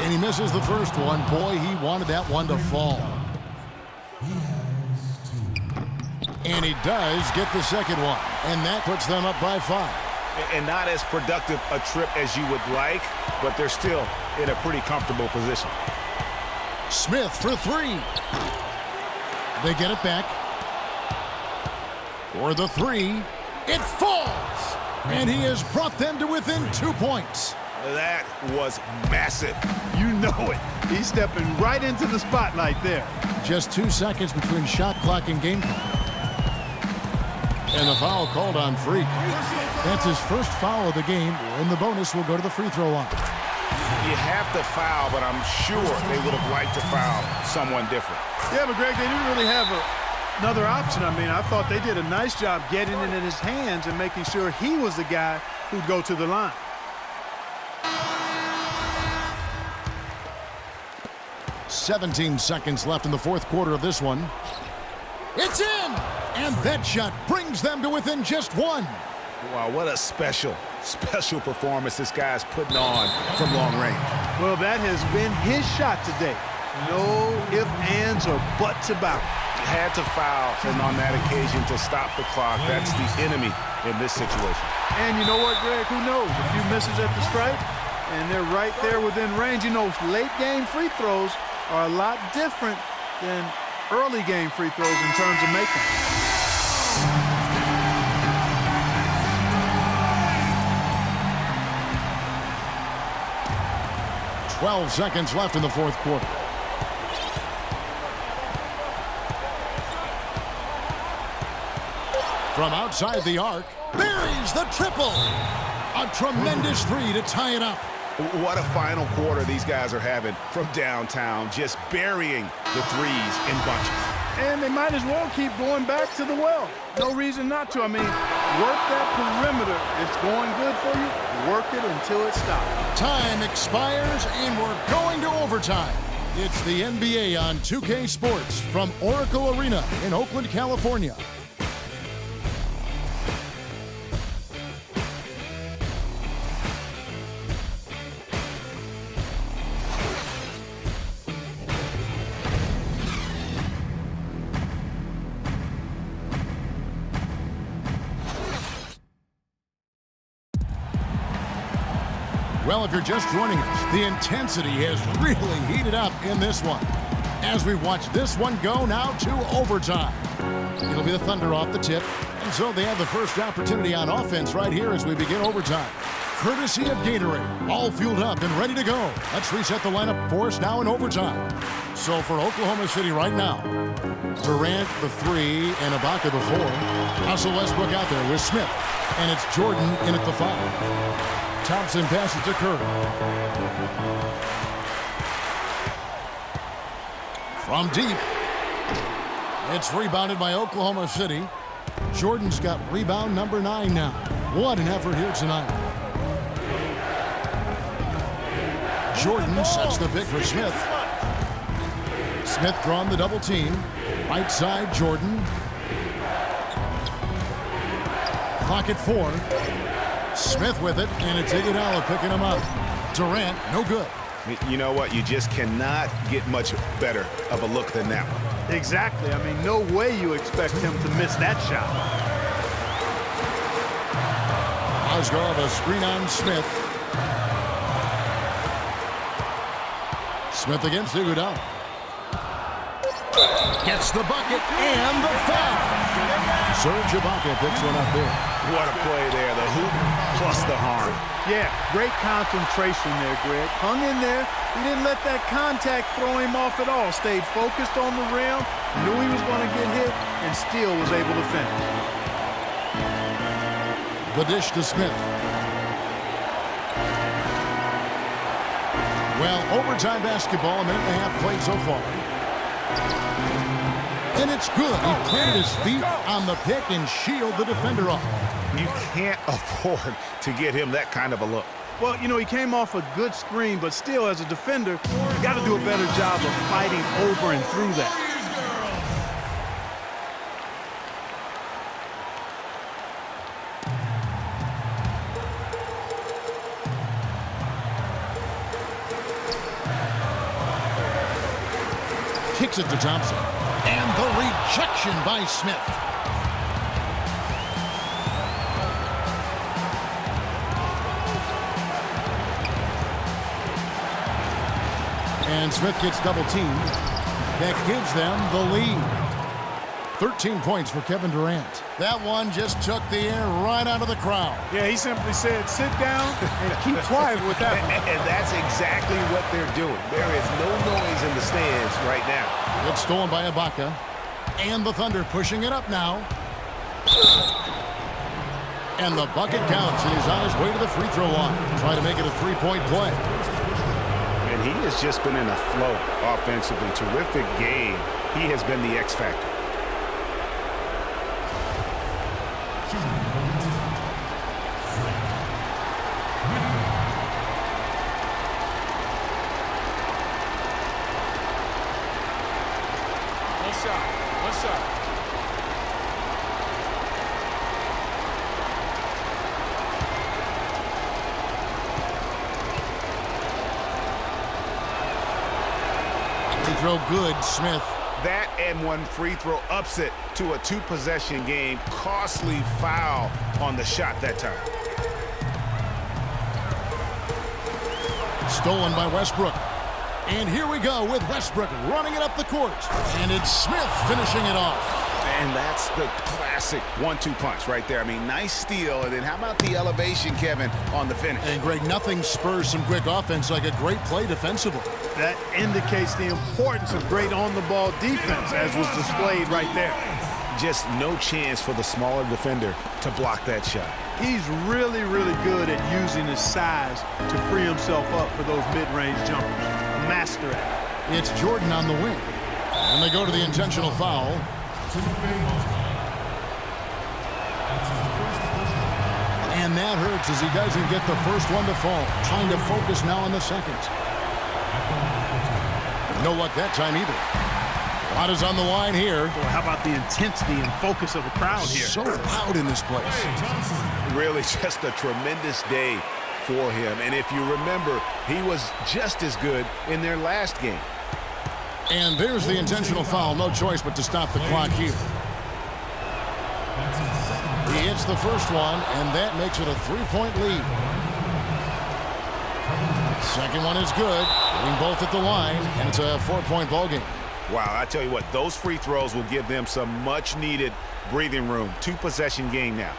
And he misses the first one. Boy, he wanted that one to fall. And he does get the second one. And that puts them up by 5. And not as productive a trip as you would like, but they're still in a pretty comfortable position. Smith for 3. They get it back. For the 3. It falls! And he has brought them to within 2 points. That was massive. You know it. He's stepping right into the spotlight there. Just 2 seconds between shot clock and game clock. And the foul called on Freak. That's his first foul of the game, and the bonus will go to the free throw line. You have to foul, but I'm sure they would have liked to foul someone different. Yeah, but Greg, they didn't really have another option. I mean, I thought they did a nice job getting it in his hands and making sure he was the guy who'd go to the line. "17 seconds left in the fourth quarter of this one. It's in! And that shot brings them to within just 1. Wow, what a special performance this guy's putting on from long range. Well, that has been his shot today. No ifs, ands, or buts about it. Had to foul, and on that occasion to stop the clock. That's the enemy in this situation. And you know what, Greg? Who knows? A few misses at the stripe, and they're right there within range. You know, late-game free throws are a lot different than early-game free throws in terms of making. 12 seconds left in the fourth quarter. From outside the arc, buries the triple. A tremendous 3 to tie it up. What a final quarter these guys are having from downtown, just burying the threes in bunches. And they might as well keep going back to the well. No reason not to. I mean, work that perimeter. It's going good for you. Work it until it stops. Time expires, and we're going to overtime. It's the NBA on 2K Sports from Oracle Arena in Oakland, California. Well, if you're just joining us, the intensity has really heated up in this one. As we watch this one go now to overtime. It'll be the Thunder off the tip, and so they have the first opportunity on offense right here as we begin overtime. Courtesy of Gatorade, all fueled up and ready to go. Let's reset the lineup for us now in overtime. So for Oklahoma City right now, Durant the 3 and Ibaka the 4. Russell Westbrook out there with Smith, and it's Jordan in at the 5. Thompson passes to Curry. From deep. It's rebounded by Oklahoma City. Jordan's got rebound number 9 now. What an effort here tonight. Jordan sets the pick for Smith. Smith drawn the double team. Right side, Jordan. Clock at 4. Smith with it, and it's Iguodala picking him up. Durant, no good. You know what? You just cannot get much better of a look than that one. Exactly. I mean, no way you expect him to miss that shot. Osgood a screen on Smith. Smith against Iguodala. Gets the bucket and the foul. Serge Ibaka picks one up there. What a play there. The hoop plus the harm. Yeah, great concentration there, Greg. Hung in there. He didn't let that contact throw him off at all. Stayed focused on the rim. Knew he was going to get hit and still was able to finish. The dish to Smith. Well, overtime basketball, a minute and a half played so far. And it's good. He planted his feet on the pick and shielded the defender off. You can't afford to get him that kind of a look. Well, you know, he came off a good screen, but still, as a defender, you got to do a better job of fighting over and through that. kicks it to Thompson. And the rejection by Smith. And Smith gets double teamed. That gives them the lead. 13 points for Kevin Durant. That one just took the air right out of the crowd. Yeah, he simply said, sit down and keep quiet with that one. And that's exactly what they're doing. There is no noise in the stands right now. It's stolen by Ibaka. And the Thunder pushing it up now. And the bucket counts, and he's on his way to the free throw line. Trying to make it a three-point play. And he has just been in a flow offensively. Terrific game. He has been the X factor. One shot. Free throw good, Smith. That and one free throw ups it to a two-possession game. Costly foul on the shot that time. Stolen by Westbrook. And here we go with Westbrook running it up the court. And it's Smith finishing it off. And that's the classic 1-2 punch right there. I mean, nice steal. And then how about the elevation, Kevin, on the finish? And Greg, nothing spurs some quick offense like a great play defensively. That indicates the importance of great on-the-ball defense, as was displayed right there. Just no chance for the smaller defender to block that shot. He's really, really good at using his size to free himself up for those mid-range jumpers. A master at it. It's Jordan on the wing. And they go to the intentional foul. And that hurts as he doesn't get the first one to fall. Trying to focus now on the second. No luck that time either. A lot is on the line here. Boy, how about the intensity and focus of the crowd here? So loud in this place. Really just a tremendous day for him. And if you remember, he was just as good in their last game. And there's the intentional foul. No choice but to stop the clock here. He hits the first one, and that makes it a three-point lead. Second one is good. Getting both at the line, and it's a four-point ball game. Wow, I tell you what, those free throws will give them some much-needed breathing room. Two-possession game now.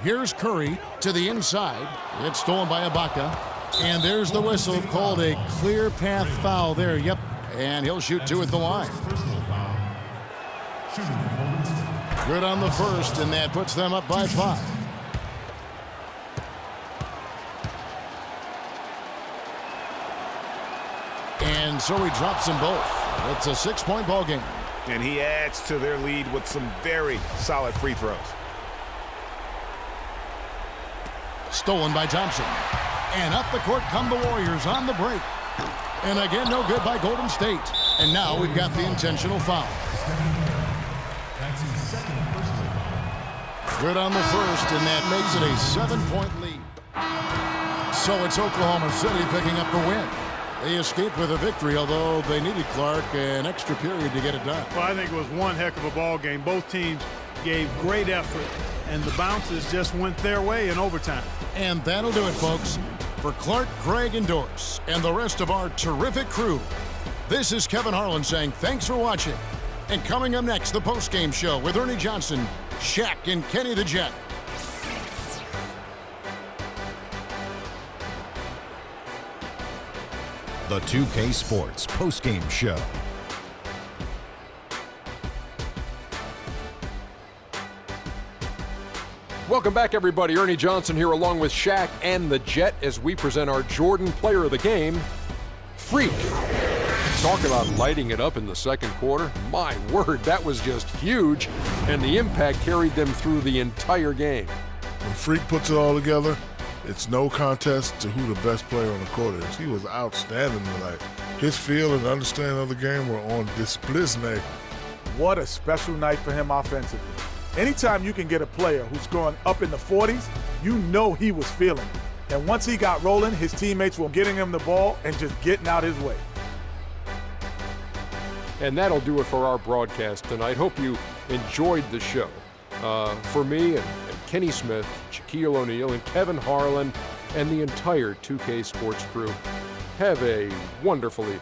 Here's Curry to the inside. It's stolen by Ibaka. And there's the whistle, called a clear path foul there. Yep, and he'll shoot two at the line. Good on the first, and that puts them up by 5. And so he drops them both. It's a 6-point ball game. And he adds to their lead with some very solid free throws. Stolen by Thompson. And up the court come the Warriors on the break. And again, no good by Golden State. And now we've got the intentional foul. Good on the first, and that makes it a 7-point lead. So it's Oklahoma City picking up the win. They escaped with a victory, although they needed Clark an extra period to get it done. Well, I think it was one heck of a ball game. Both teams gave great effort, and the bounces just went their way in overtime. And that'll do it, folks. For Clark, Greg, and Doris, and the rest of our terrific crew, this is Kevin Harlan saying thanks for watching. And coming up next, the postgame show with Ernie Johnson, Shaq, and Kenny the Jet. The 2K Sports postgame show. Welcome back, everybody. Ernie Johnson here along with Shaq and the Jet as we present our Jordan Player of the Game, Freak. Talk about lighting it up in the second quarter. My word, that was just huge, and the impact carried them through the entire game. When Freak puts it all together, it's no contest to who the best player on the court is. He was outstanding tonight. his feel and understanding of the game were on display. What a special night for him offensively. Anytime you can get a player who's scoring up in the 40s, you know he was feeling it. And once he got rolling, his teammates were getting him the ball and just getting out his way. And that'll do it for our broadcast tonight. Hope you enjoyed the show. For me and Kenny Smith, Shaquille O'Neal, and Kevin Harlan, and the entire 2K Sports crew, have a wonderful evening.